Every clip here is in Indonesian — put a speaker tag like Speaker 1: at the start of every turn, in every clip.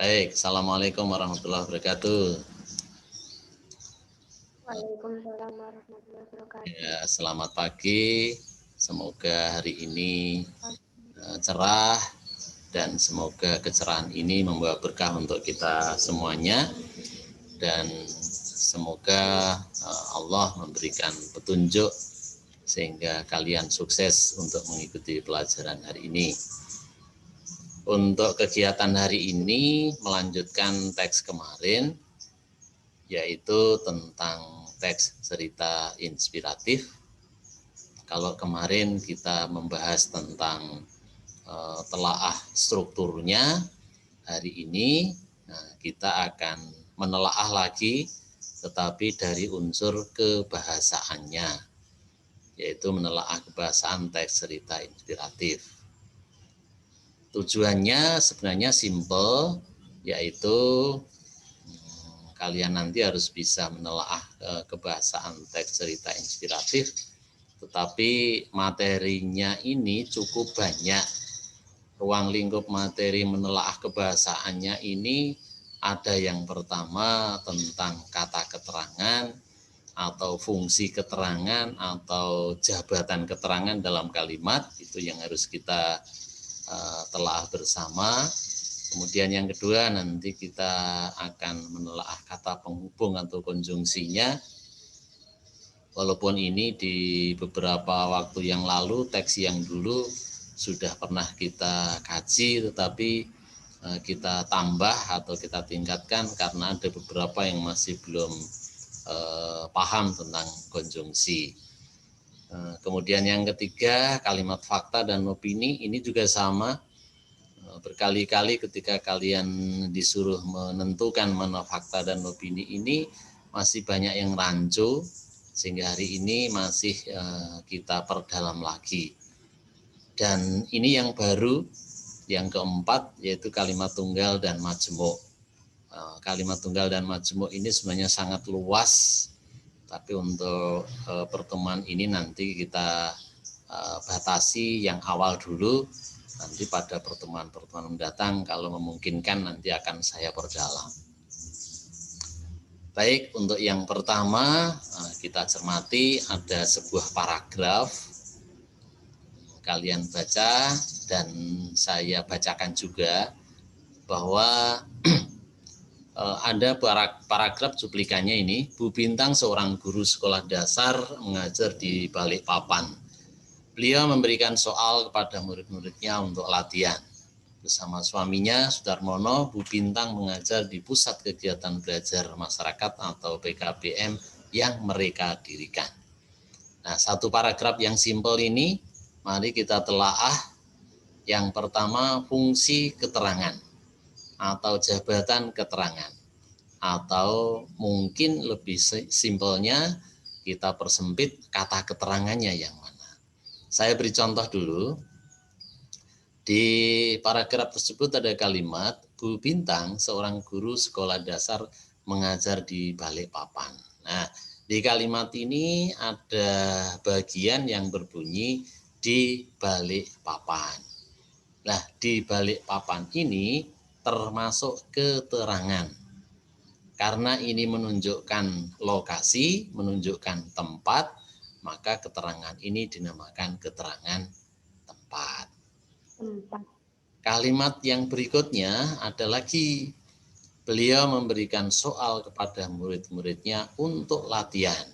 Speaker 1: Baik, Assalamualaikum warahmatullahi wabarakatuh.
Speaker 2: Waalaikumsalam warahmatullahi wabarakatuh.
Speaker 1: Ya, selamat pagi. Semoga hari ini cerah dan semoga kecerahan ini membawa berkah untuk kita semuanya dan semoga Allah memberikan petunjuk sehingga kalian sukses untuk mengikuti pelajaran hari ini. Untuk kegiatan hari ini melanjutkan teks kemarin, yaitu tentang teks cerita inspiratif. Kalau kemarin kita membahas tentang telaah strukturnya, hari ini kita akan menelaah lagi tetapi dari unsur kebahasaannya, yaitu menelaah kebahasaan teks cerita inspiratif. Tujuannya sebenarnya simple, yaitu kalian nanti harus bisa menelaah kebahasaan teks cerita inspiratif, tetapi materinya ini cukup banyak. Ruang lingkup materi menelaah kebahasaannya ini ada yang pertama tentang kata keterangan atau fungsi keterangan atau jabatan keterangan dalam kalimat, itu yang harus kita telah bersama. Kemudian yang kedua nanti kita akan menelaah kata penghubung atau konjungsinya. Walaupun ini di beberapa waktu yang lalu, teks yang dulu sudah pernah kita kaji, tetapi kita tambah atau kita tingkatkan karena ada beberapa yang masih belum paham tentang konjungsi. Kemudian yang ketiga, kalimat fakta dan opini ini juga sama. Berkali-kali ketika kalian disuruh menentukan mana fakta dan opini ini masih banyak yang rancu, sehingga hari ini masih kita perdalam lagi. Dan ini yang baru, yang keempat, yaitu kalimat tunggal dan majemuk. Kalimat tunggal dan majemuk ini sebenarnya sangat luas, tapi untuk pertemuan ini nanti kita batasi yang awal dulu. Nanti pada pertemuan-pertemuan mendatang kalau memungkinkan nanti akan saya perdalam. Baik, untuk yang pertama kita cermati ada sebuah paragraf. Kalian baca dan saya bacakan juga bahwa ada paragraf cuplikannya ini. Bu Bintang seorang guru sekolah dasar mengajar di Balikpapan. Beliau memberikan soal kepada murid-muridnya untuk latihan. Bersama suaminya, Sudarmono, Bu Bintang mengajar di Pusat Kegiatan Belajar Masyarakat atau PKBM yang mereka dirikan. Nah, satu paragraf yang simpel ini, mari kita telaah. Yang pertama, fungsi keterangan atau jabatan keterangan. Atau mungkin lebih simpelnya kita persempit kata keterangannya yang mana. Saya beri contoh dulu. Di paragraf tersebut ada kalimat, Bu Bintang seorang guru sekolah dasar mengajar di Balikpapan. Nah, di kalimat ini ada bagian yang berbunyi di Balikpapan. Nah, di Balikpapan ini termasuk keterangan. Karena ini menunjukkan lokasi, menunjukkan tempat, maka keterangan ini dinamakan keterangan tempat. Kalimat yang berikutnya ada lagi. Beliau memberikan soal kepada murid-muridnya untuk latihan.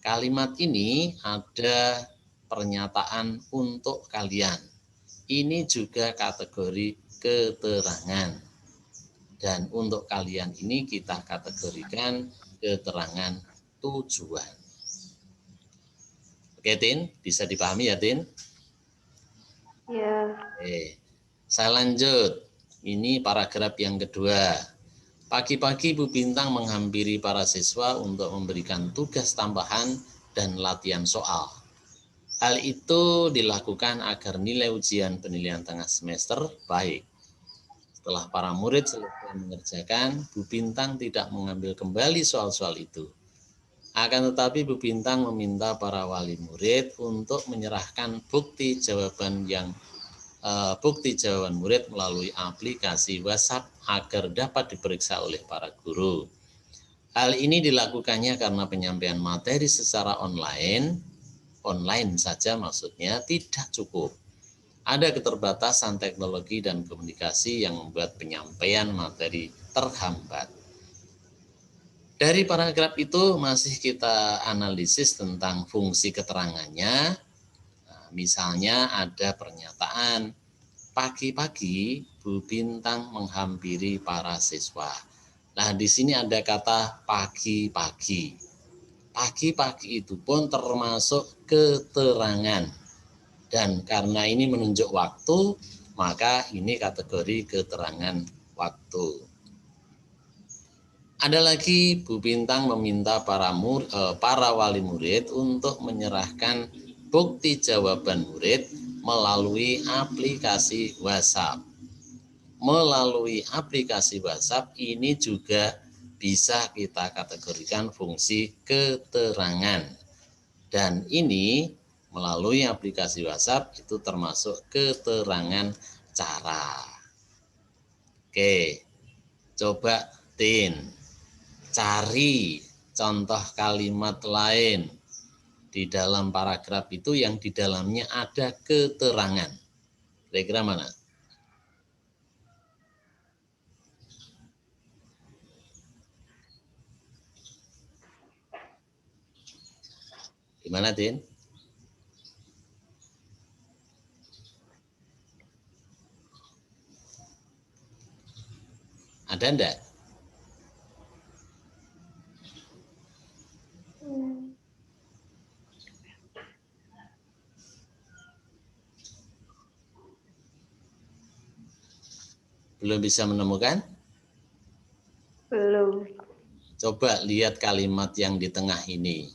Speaker 1: Kalimat ini ada pernyataan untuk kalian. Ini juga kategori keterangan. Dan untuk kalian ini kita kategorikan keterangan tujuan. Oke, Tin, bisa dipahami ya, Tin?
Speaker 2: Ya.
Speaker 1: Saya lanjut. Ini paragraf yang kedua. Pagi-pagi Bu Bintang menghampiri para siswa untuk memberikan tugas tambahan dan latihan soal. Hal itu dilakukan agar nilai ujian penilaian tengah semester baik. Setelah para murid selesai mengerjakan, Bu Bintang tidak mengambil kembali soal-soal itu. Akan tetapi Bu Bintang meminta para wali murid untuk menyerahkan bukti jawaban yang bukti jawaban murid melalui aplikasi WhatsApp agar dapat diperiksa oleh para guru. Hal ini dilakukannya karena penyampaian materi secara online saja maksudnya tidak cukup. Ada keterbatasan teknologi dan komunikasi yang membuat penyampaian materi terhambat. Dari paragraf itu masih kita analisis tentang fungsi keterangannya. Nah, misalnya ada pernyataan, pagi-pagi Bu Bintang menghampiri para siswa. Nah, di sini ada kata pagi-pagi. Pagi-pagi itu pun termasuk keterangan. Dan karena ini menunjuk waktu, maka ini kategori keterangan waktu. Ada lagi Bu Bintang meminta para wali murid untuk menyerahkan bukti jawaban murid melalui aplikasi WhatsApp. Melalui aplikasi WhatsApp ini juga bisa kita kategorikan fungsi keterangan. Dan ini melalui aplikasi WhatsApp itu termasuk keterangan cara. Oke, coba Tin. Cari contoh kalimat lain di dalam paragraf itu yang di dalamnya ada keterangan. Kira-kira mana? Gimana, Tin? Ada enggak? Belum bisa menemukan?
Speaker 2: Belum.
Speaker 1: Coba lihat kalimat yang di tengah ini.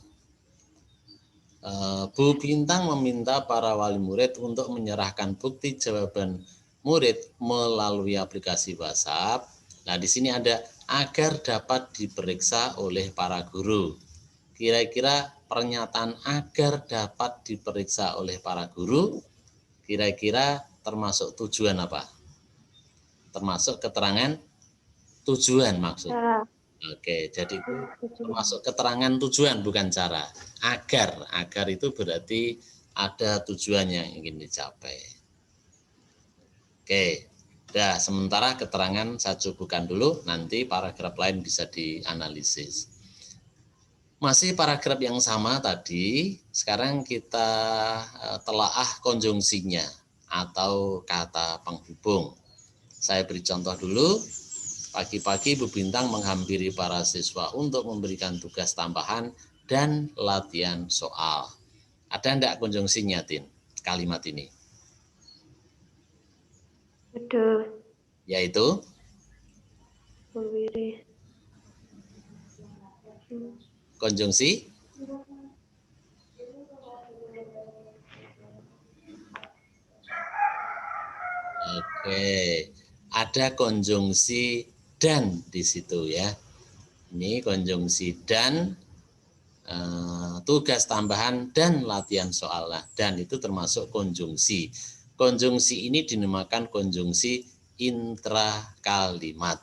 Speaker 1: Bu Bintang meminta para wali murid untuk menyerahkan bukti jawaban murid melalui aplikasi WhatsApp. Nah, di sini ada agar dapat diperiksa oleh para guru. Kira-kira pernyataan agar dapat diperiksa oleh para guru, kira-kira termasuk tujuan apa? Termasuk keterangan tujuan maksudnya. Oke, jadi itu termasuk keterangan tujuan bukan cara. Agar itu berarti ada tujuan yang ingin dicapai. Oke, dah sementara keterangan saya cukupkan dulu, nanti paragraf lain bisa dianalisis. Masih paragraf yang sama tadi, sekarang kita telaah konjungsinya atau kata penghubung. Saya beri contoh dulu. Pagi-pagi Bu Bintang menghampiri para siswa untuk memberikan tugas tambahan dan latihan soal. Ada enggak konjungsinya, Tin, kalimat ini?
Speaker 2: Ada.
Speaker 1: Yaitu?
Speaker 2: Memberi.
Speaker 1: Konjungsi? Oke, ada konjungsi dan di situ ya. Ini konjungsi dan tugas tambahan dan latihan soal. Nah, dan itu termasuk konjungsi. Konjungsi ini dinamakan konjungsi intrakalimat.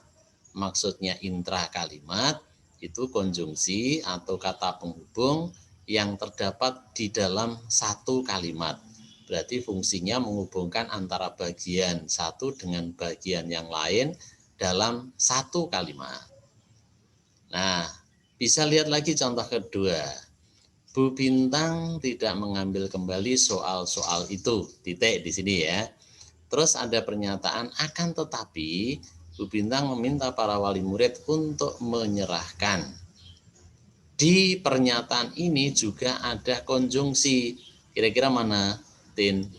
Speaker 1: Maksudnya intrakalimat itu konjungsi atau kata penghubung yang terdapat di dalam satu kalimat. Berarti fungsinya menghubungkan antara bagian satu dengan bagian yang lain dalam satu kalimat. Nah, bisa lihat lagi contoh kedua. Bu Bintang tidak mengambil kembali soal-soal itu. Titik di sini ya. Terus ada pernyataan akan tetapi Bu Bintang meminta para wali murid untuk menyerahkan. Di pernyataan ini juga ada konjungsi. Kira-kira mana, Tin?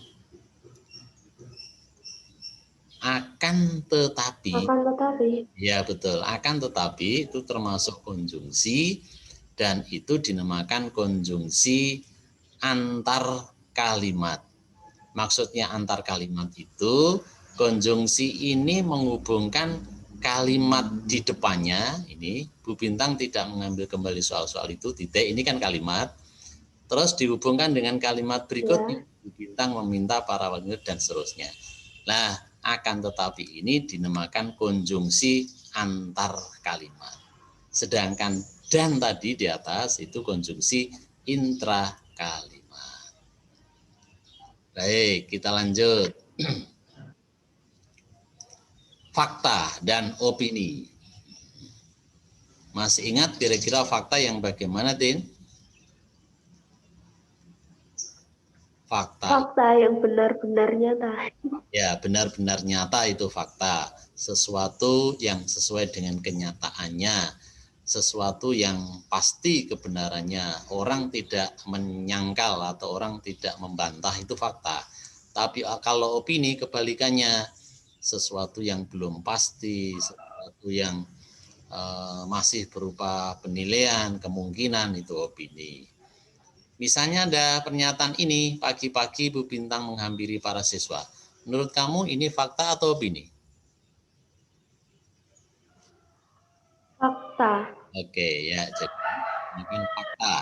Speaker 1: Akan tetapi.
Speaker 2: Akan tetapi.
Speaker 1: Ya betul, akan tetapi itu termasuk konjungsi dan itu dinamakan konjungsi antar kalimat. Maksudnya antar kalimat itu konjungsi ini menghubungkan kalimat di depannya. Ini Bu Bintang tidak mengambil kembali soal-soal itu, titik, ini kan kalimat. Terus dihubungkan dengan kalimat berikutnya, Bu Bintang meminta para wali murid dan seterusnya. Nah, akan tetapi ini dinamakan konjungsi antar kalimat. Sedangkan dan tadi di atas itu konjungsi intra kalimat. Baik, kita lanjut. Fakta dan opini. Masih ingat kira-kira fakta yang bagaimana, Tin?
Speaker 2: Fakta yang benar-benar nyata.
Speaker 1: Ya, benar-benar nyata itu fakta. Sesuatu yang sesuai dengan kenyataannya, sesuatu yang pasti kebenarannya. Orang tidak menyangkal atau orang tidak membantah itu fakta. Tapi kalau opini kebalikannya, sesuatu yang belum pasti, sesuatu yang masih berupa penilaian, kemungkinan itu opini. Misalnya ada pernyataan ini, pagi-pagi Bu Bintang menghampiri para siswa. Menurut kamu ini fakta atau opini?
Speaker 2: Fakta.
Speaker 1: Oke ya, jadi mungkin fakta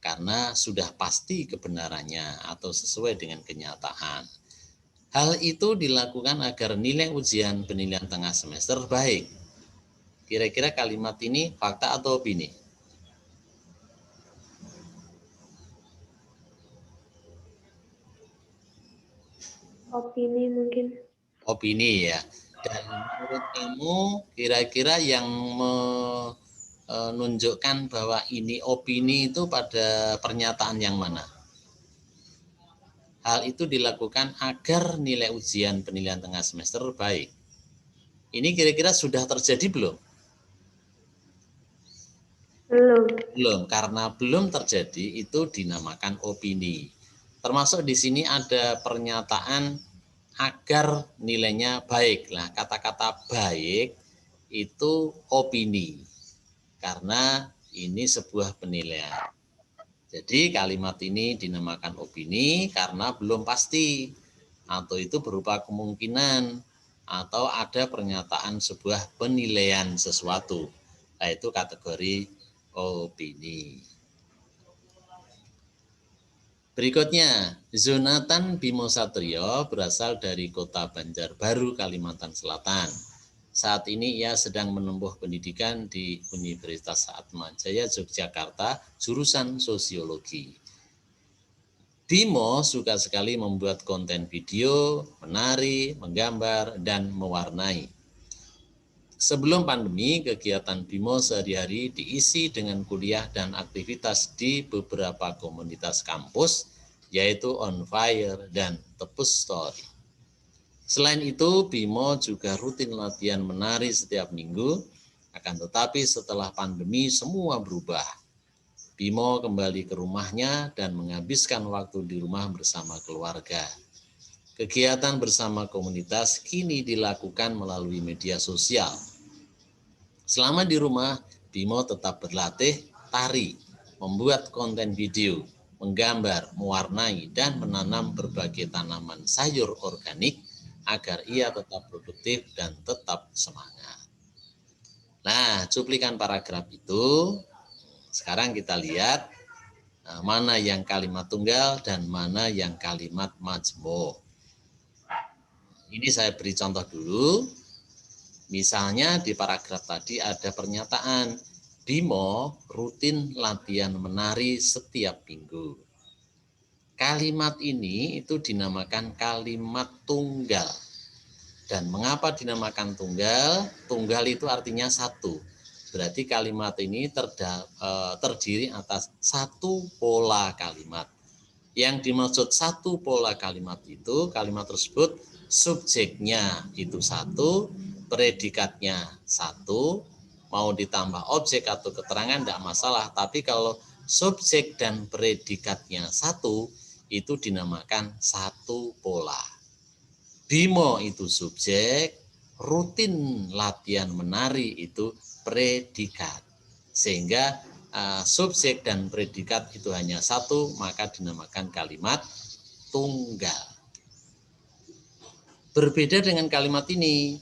Speaker 1: karena sudah pasti kebenarannya atau sesuai dengan kenyataan. Hal itu dilakukan agar nilai ujian penilaian tengah semester baik. Kira-kira kalimat ini fakta atau opini?
Speaker 2: Opini mungkin.
Speaker 1: Opini ya. Dan menurut kamu kira-kira yang menunjukkan bahwa ini opini itu pada pernyataan yang mana? Hal itu dilakukan agar nilai ujian penilaian tengah semester baik. Ini kira-kira sudah terjadi belum?
Speaker 2: Belum.
Speaker 1: Belum, karena belum terjadi itu dinamakan opini. Termasuk di sini ada pernyataan agar nilainya baik. Nah, kata-kata baik itu opini. Karena ini sebuah penilaian. Jadi kalimat ini dinamakan opini karena belum pasti atau itu berupa kemungkinan atau ada pernyataan sebuah penilaian sesuatu. Nah, itu kategori opini. Berikutnya, Zonathan Bimo Satrio berasal dari kota Banjarbaru, Kalimantan Selatan. Saat ini ia sedang menempuh pendidikan di Universitas Atmajaya Yogyakarta, jurusan Sosiologi. Bimo suka sekali membuat konten video, menari, menggambar, dan mewarnai. Sebelum pandemi, kegiatan Bimo sehari-hari diisi dengan kuliah dan aktivitas di beberapa komunitas kampus, yaitu On Fire dan Tepus Story. Selain itu, Bimo juga rutin latihan menari setiap minggu, akan tetapi setelah pandemi semua berubah. Bimo kembali ke rumahnya dan menghabiskan waktu di rumah bersama keluarga. Kegiatan bersama komunitas kini dilakukan melalui media sosial. Selama di rumah, Bimo tetap berlatih tari, membuat konten video, menggambar, mewarnai, dan menanam berbagai tanaman sayur organik agar ia tetap produktif dan tetap semangat. Nah, cuplikan paragraf itu, sekarang kita lihat mana yang kalimat tunggal dan mana yang kalimat majmuk. Ini saya beri contoh dulu. Misalnya di paragraf tadi ada pernyataan, Bimo rutin latihan menari setiap minggu. Kalimat ini itu dinamakan kalimat tunggal. Dan mengapa dinamakan tunggal? Tunggal itu artinya satu. Berarti kalimat ini terdiri atas satu pola kalimat. Yang dimaksud satu pola kalimat itu, kalimat tersebut subjeknya itu satu, predikatnya satu, mau ditambah objek atau keterangan tidak masalah, tapi kalau subjek dan predikatnya satu, itu dinamakan satu pola. Bimo itu subjek, rutin latihan menari itu predikat. Sehingga subjek dan predikat itu hanya satu, maka dinamakan kalimat tunggal. Berbeda dengan kalimat ini,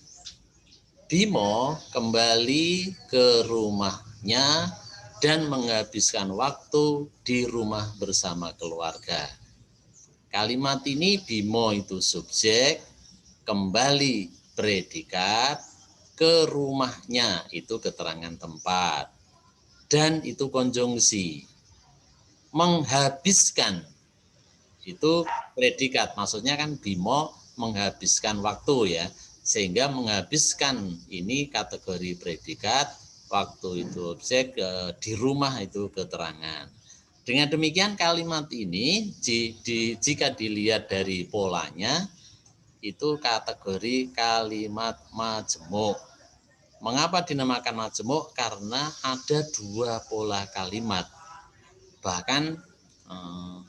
Speaker 1: Bimo kembali ke rumahnya dan menghabiskan waktu di rumah bersama keluarga. Kalimat ini Bimo itu subjek, kembali predikat ke rumahnya, itu keterangan tempat. Dan itu konjungsi. Menghabiskan, itu predikat. Maksudnya kan Bimo menghabiskan waktu ya. Sehingga menghabiskan ini kategori predikat, waktu itu objek, di rumah itu keterangan. Dengan demikian kalimat ini jika dilihat dari polanya, itu kategori kalimat majemuk. Mengapa dinamakan majemuk? Karena ada dua pola kalimat. Bahkan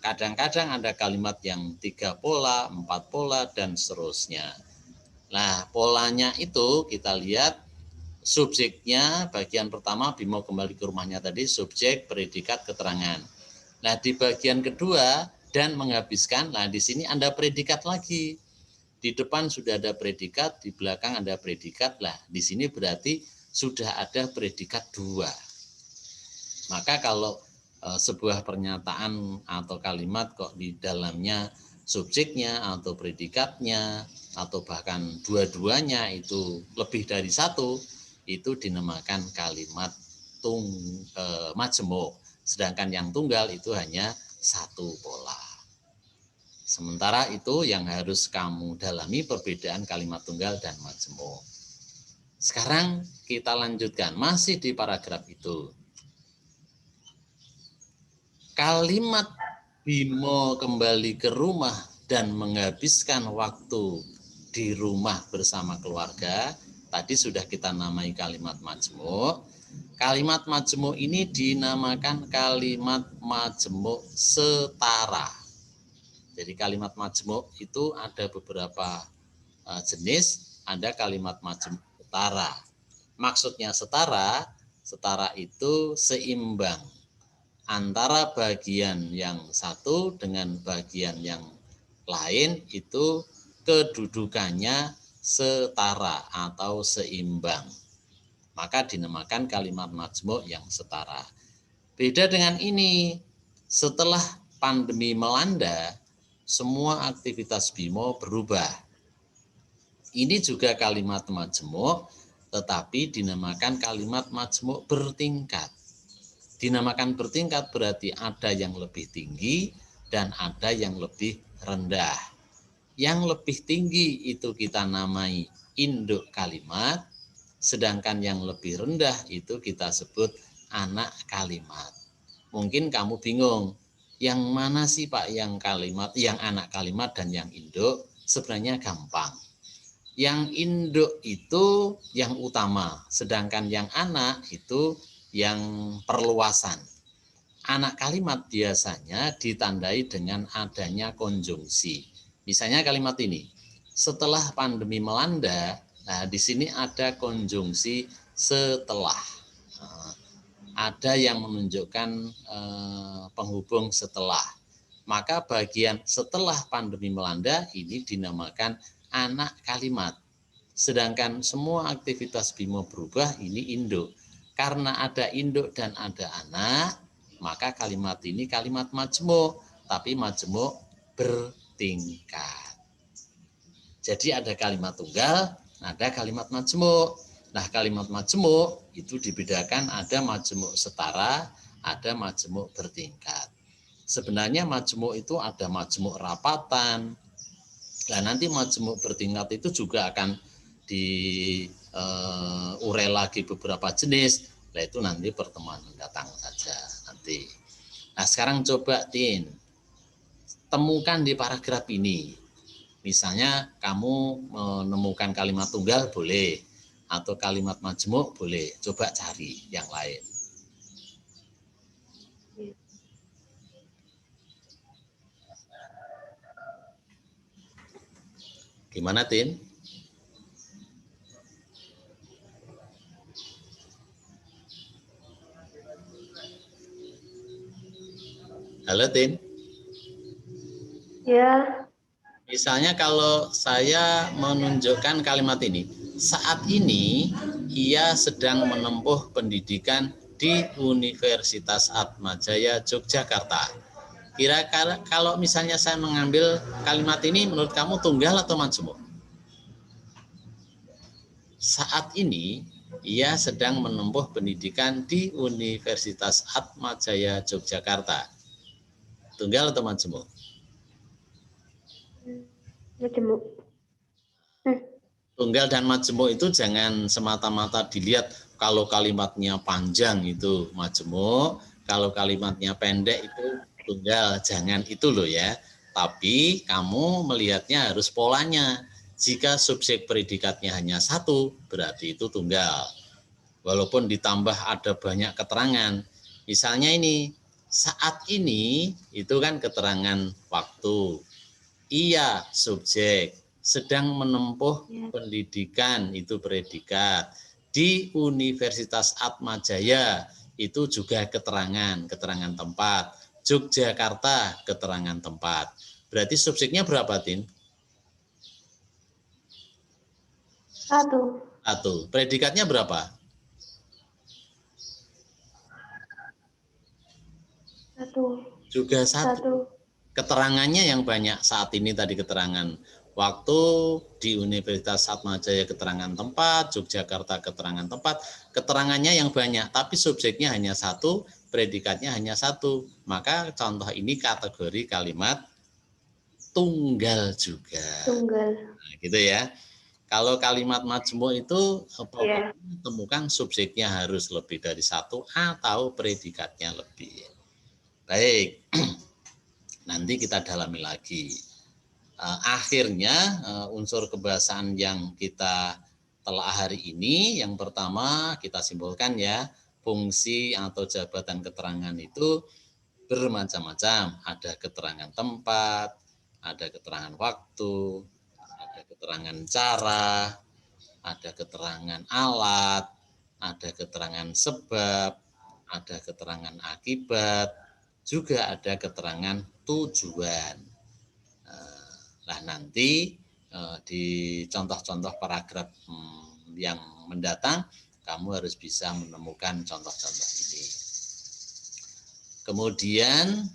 Speaker 1: kadang-kadang ada kalimat yang 3 pola, 4 pola, dan seterusnya. Nah, polanya itu kita lihat subjeknya bagian pertama Bimo kembali ke rumahnya tadi, subjek, predikat, keterangan. Nah, di bagian kedua dan menghabiskan, nah di sini ada predikat lagi. Di depan sudah ada predikat, di belakang ada predikat. Lah, di sini berarti sudah ada predikat 2. Maka kalau sebuah pernyataan atau kalimat kok di dalamnya subjeknya atau predikatnya atau bahkan dua-duanya itu lebih dari satu, itu dinamakan kalimat majemuk. Sedangkan yang tunggal itu hanya satu pola. Sementara itu yang harus kamu dalami perbedaan kalimat tunggal dan majemuk. Sekarang kita lanjutkan, masih di paragraf itu. Kalimat Bimo kembali ke rumah dan menghabiskan waktu di rumah bersama keluarga, tadi sudah kita namai kalimat majemuk. Kalimat majemuk ini dinamakan kalimat majemuk setara. Jadi kalimat majemuk itu ada beberapa jenis, ada kalimat majemuk setara. Maksudnya setara itu seimbang antara bagian yang satu dengan bagian yang lain, itu kedudukannya setara atau seimbang. Maka dinamakan kalimat majemuk yang setara. Beda dengan ini, setelah pandemi melanda, semua aktivitas Bimo berubah. Ini juga kalimat majemuk, tetapi dinamakan kalimat majemuk bertingkat. Dinamakan bertingkat berarti ada yang lebih tinggi dan ada yang lebih rendah. Yang lebih tinggi itu kita namai induk kalimat, sedangkan yang lebih rendah itu kita sebut anak kalimat. Mungkin kamu bingung, yang mana sih Pak yang kalimat, yang anak kalimat dan yang induk? Sebenarnya gampang. Yang induk itu yang utama, sedangkan yang anak itu yang perluasan. Anak kalimat biasanya ditandai dengan adanya konjungsi. Misalnya kalimat ini, setelah pandemi melanda, nah di sini ada konjungsi setelah. Ada yang menunjukkan penghubung setelah. Maka bagian setelah pandemi melanda ini dinamakan anak kalimat. Sedangkan semua aktivitas Bimo berubah ini induk. Karena ada induk dan ada anak, maka kalimat ini kalimat majemuk, tapi majemuk bertingkat. Jadi ada kalimat tunggal, ada kalimat majemuk. Nah, kalimat majemuk itu dibedakan, ada majemuk setara, ada majemuk bertingkat. Sebenarnya majemuk itu ada majemuk rapatan. Nah, nanti majemuk bertingkat itu juga akan diurai lagi beberapa jenis. Nah, itu nanti pertemuan mendatang saja nanti. Nah, sekarang coba Tin, temukan di paragraf ini. Misalnya kamu menemukan kalimat tunggal boleh, atau kalimat majemuk boleh, coba cari yang lain. Gimana Tin? Halo Tin?
Speaker 2: Ya.
Speaker 1: Misalnya kalau saya menunjukkan kalimat ini, saat ini ia sedang menempuh pendidikan di Universitas Atmajaya Yogyakarta. Kira-kira kalau misalnya saya mengambil kalimat ini, menurut kamu tunggal atau majemuk? saat ini ia sedang menempuh pendidikan di Universitas Atmajaya Yogyakarta. Tunggal atau majemuk?
Speaker 2: Majemuk.
Speaker 1: Tunggal dan majemuk itu jangan semata-mata dilihat kalau kalimatnya panjang itu majemuk, kalau kalimatnya pendek itu tunggal, jangan itu loh ya. Tapi kamu melihatnya harus polanya. Jika subjek predikatnya hanya satu, berarti itu tunggal. Walaupun ditambah ada banyak keterangan. Misalnya ini, saat ini itu kan keterangan waktu. Ia subjek sedang menempuh pendidikan itu predikat di Universitas Atmajaya itu juga keterangan tempat. Yogyakarta keterangan tempat. Berarti subjeknya berapa, Tin?
Speaker 2: Satu.
Speaker 1: Satu. Predikatnya berapa?
Speaker 2: Satu.
Speaker 1: Juga satu.
Speaker 2: Satu.
Speaker 1: Keterangannya yang banyak saat ini tadi keterangan waktu di Universitas Atmajaya keterangan tempat, Yogyakarta keterangan tempat, keterangannya yang banyak, tapi subjeknya hanya satu, predikatnya hanya satu. Maka contoh ini kategori kalimat tunggal juga.
Speaker 2: Tunggal.
Speaker 1: Nah, gitu ya. Kalau kalimat majmuk itu
Speaker 2: Ya.
Speaker 1: temukan subjeknya harus lebih dari satu atau predikatnya lebih. Baik, nanti kita dalami lagi. Akhirnya unsur kebahasaan yang kita telah hari ini, yang pertama kita simpulkan ya, fungsi atau jabatan keterangan itu bermacam-macam. Ada keterangan tempat, ada keterangan waktu, ada keterangan cara, ada keterangan alat, ada keterangan sebab, ada keterangan akibat, juga ada keterangan tujuan. Nah, nanti di contoh-contoh paragraf yang mendatang, kamu harus bisa menemukan contoh-contoh ini. Kemudian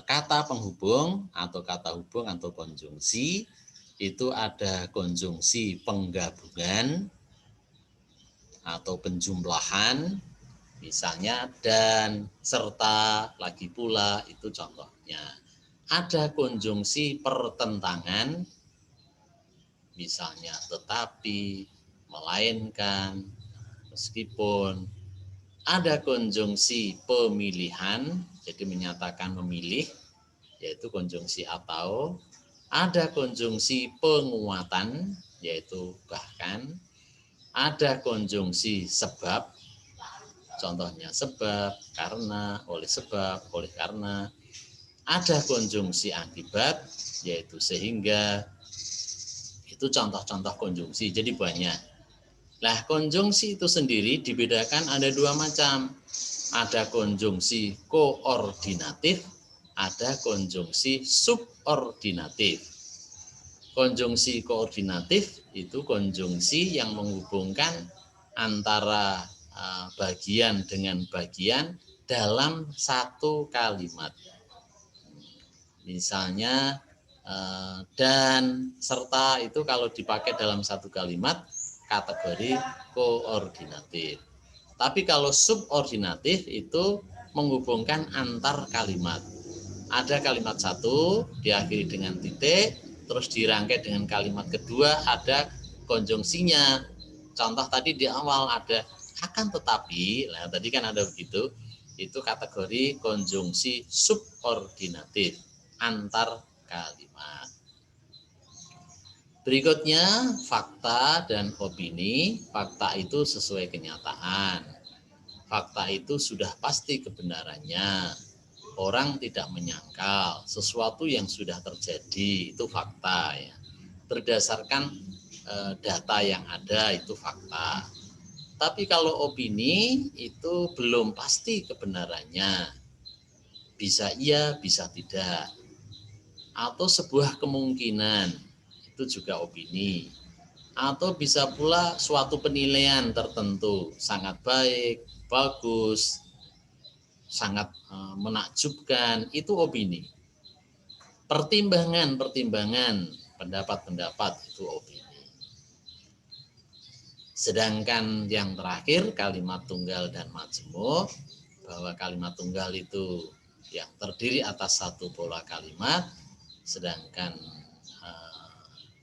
Speaker 1: kata penghubung atau kata hubung atau konjungsi, itu ada konjungsi penggabungan atau penjumlahan, misalnya dan, serta, lagi pula, itu contohnya. Ada konjungsi pertentangan, misalnya tetapi, melainkan, meskipun. Ada konjungsi pemilihan, jadi menyatakan memilih, yaitu konjungsi atau. Ada konjungsi penguatan, yaitu bahkan. Ada konjungsi sebab, contohnya sebab, karena, oleh sebab, oleh karena. Ada konjungsi akibat, yaitu sehingga. Itu contoh-contoh konjungsi, jadi banyak. Nah, konjungsi itu sendiri dibedakan ada dua macam. Ada konjungsi koordinatif, ada konjungsi subordinatif. Konjungsi koordinatif itu konjungsi yang menghubungkan antara bagian dengan bagian dalam satu kalimat. Misalnya dan, serta itu kalau dipakai dalam satu kalimat kategori koordinatif. Tapi kalau subordinatif itu menghubungkan antar kalimat. Ada kalimat satu diakhiri dengan titik, terus dirangkai dengan kalimat kedua ada konjungsinya. Contoh tadi di awal ada akan tetapi, nah tadi kan ada begitu, itu kategori konjungsi subordinatif antar kalimat. Berikutnya fakta dan opini. Fakta itu sesuai kenyataan. Fakta itu sudah pasti kebenarannya. Orang tidak menyangkal sesuatu yang sudah terjadi, itu fakta ya. Berdasarkan data yang ada, itu fakta. Tapi kalau opini itu belum pasti kebenarannya. Bisa iya, bisa tidak. Atau sebuah kemungkinan, itu juga opini. Atau bisa pula suatu penilaian tertentu, sangat baik, bagus, sangat menakjubkan, itu opini. Pertimbangan, pendapat-pendapat, itu opini. Sedangkan yang terakhir kalimat tunggal dan majemuk, bahwa kalimat tunggal itu yang terdiri atas satu pola kalimat, sedangkan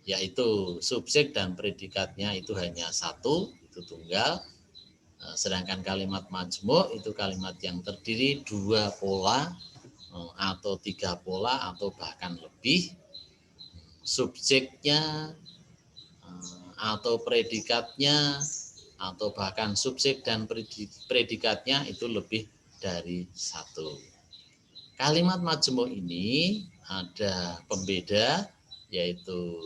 Speaker 1: yaitu subjek dan predikatnya itu hanya satu, itu tunggal. Sedangkan kalimat majmuk itu kalimat yang terdiri dua pola atau tiga pola atau bahkan lebih. Subjeknya atau predikatnya atau bahkan subjek dan predikatnya itu lebih dari satu. Kalimat majemuk ini ada pembeda, yaitu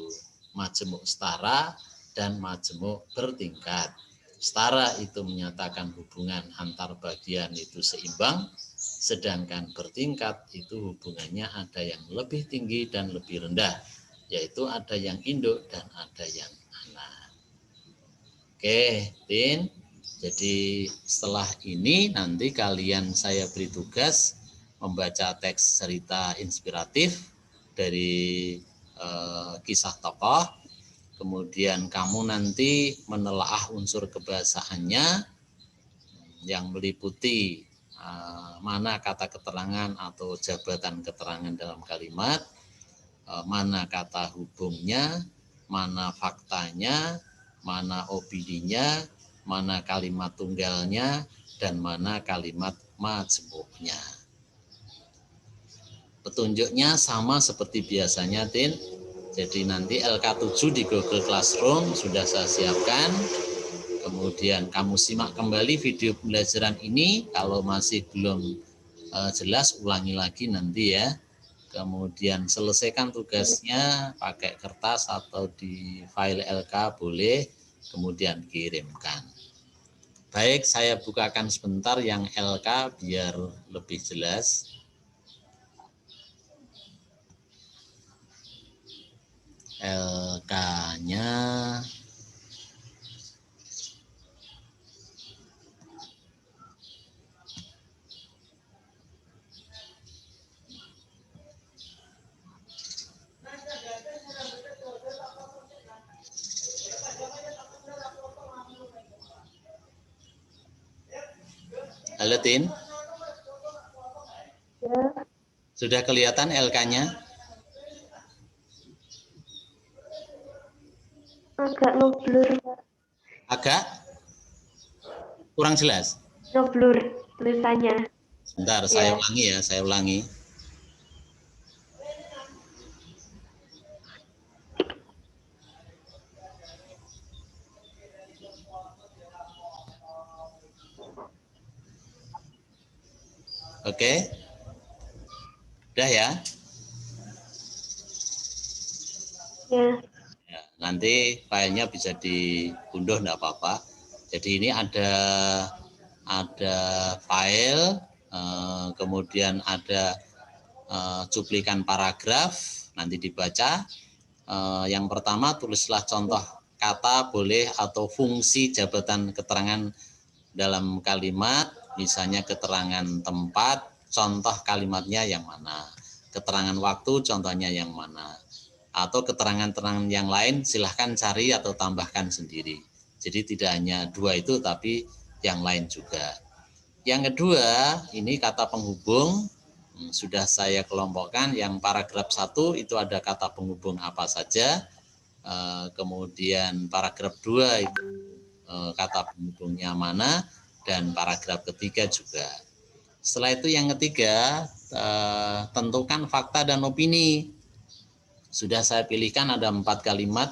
Speaker 1: majemuk setara dan majemuk bertingkat. Setara itu menyatakan hubungan antar bagian itu seimbang, sedangkan bertingkat itu hubungannya ada yang lebih tinggi dan lebih rendah, yaitu ada yang induk dan ada yang anak. Oke, Tin. Jadi setelah ini nanti kalian saya beri tugas membaca teks cerita inspiratif dari kisah tokoh. Kemudian kamu nanti menelaah unsur kebahasaannya yang meliputi mana kata keterangan atau jabatan keterangan dalam kalimat, mana kata hubungnya, mana faktanya, mana opininya, mana kalimat tunggalnya, dan mana kalimat majmuknya. Petunjuknya sama seperti biasanya, Tin. Jadi nanti LK7 di Google Classroom sudah saya siapkan. Kemudian kamu simak kembali video pembelajaran ini. Kalau masih belum jelas, ulangi lagi nanti ya. Kemudian selesaikan tugasnya pakai kertas atau di file LK boleh, kemudian kirimkan. Baik, saya bukakan sebentar yang LK biar lebih jelas. LK-nya Halo Tin,
Speaker 2: Ya,
Speaker 1: sudah kelihatan LK-nya?
Speaker 2: agak ngeblur, Pak.
Speaker 1: Agak kurang jelas.
Speaker 2: Ngeblur tulisannya.
Speaker 1: Sebentar, saya
Speaker 2: Ya,
Speaker 1: ulangi ya, saya ulangi. Oke, udah ya.
Speaker 2: ya,
Speaker 1: Ya, nanti filenya bisa diunduh, enggak apa-apa. Jadi ini ada file, kemudian ada cuplikan paragraf, nanti dibaca. Yang pertama tulislah contoh kata boleh atau fungsi jabatan keterangan dalam kalimat, misalnya keterangan tempat, contoh kalimatnya yang mana, keterangan waktu, contohnya yang mana, atau keterangan-keterangan yang lain silahkan cari atau tambahkan sendiri. Jadi tidak hanya dua itu, tapi yang lain juga. Yang kedua, ini kata penghubung, sudah saya kelompokkan. Yang paragraf 1 itu ada kata penghubung apa saja. Kemudian paragraf 2 itu kata penghubungnya mana, dan paragraf ketiga juga. Setelah itu yang ketiga, tentukan fakta dan opini. Sudah saya pilihkan ada 4 kalimat.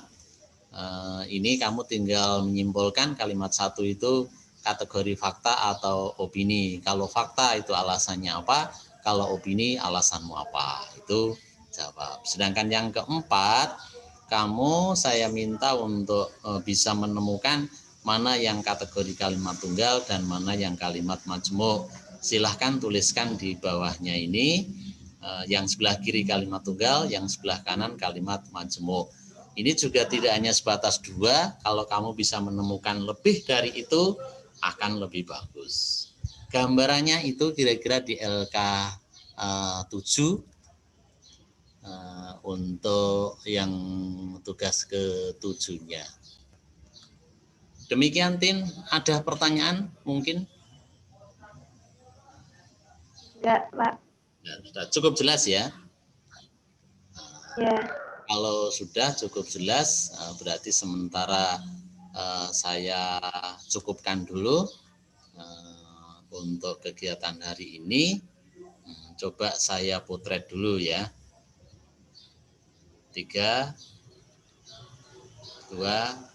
Speaker 1: Ini kamu tinggal menyimpulkan kalimat 1 itu kategori fakta atau opini. Kalau fakta itu alasannya apa, kalau opini alasanmu apa, itu jawab. Sedangkan yang keempat, kamu saya minta untuk bisa menemukan mana yang kategori kalimat tunggal dan mana yang kalimat majmuk. Silahkan tuliskan di bawahnya ini, yang sebelah kiri kalimat tunggal, yang sebelah kanan kalimat majmuk. Ini juga tidak hanya sebatas dua, kalau kamu bisa menemukan lebih dari itu akan lebih bagus. Gambarannya itu kira-kira di LK 7 untuk yang tugas ke-7-nya. Demikian Tin, ada pertanyaan mungkin?
Speaker 2: Enggak, Pak.
Speaker 1: Ya, sudah cukup jelas ya.
Speaker 2: Ya.
Speaker 1: Kalau sudah cukup jelas, berarti sementara saya cukupkan dulu untuk kegiatan hari ini. Coba saya potret dulu ya. 3, 2,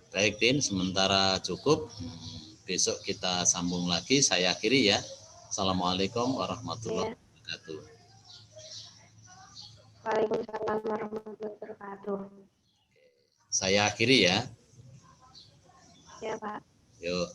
Speaker 1: baik Tin, sementara cukup. Besok kita sambung lagi. Saya akhiri ya. Assalamualaikum warahmatullahi
Speaker 2: Ya.
Speaker 1: wabarakatuh.
Speaker 2: Waalaikumsalam warahmatullahi wabarakatuh.
Speaker 1: Saya akhiri ya.
Speaker 2: Ya, Pak.
Speaker 1: Yuk.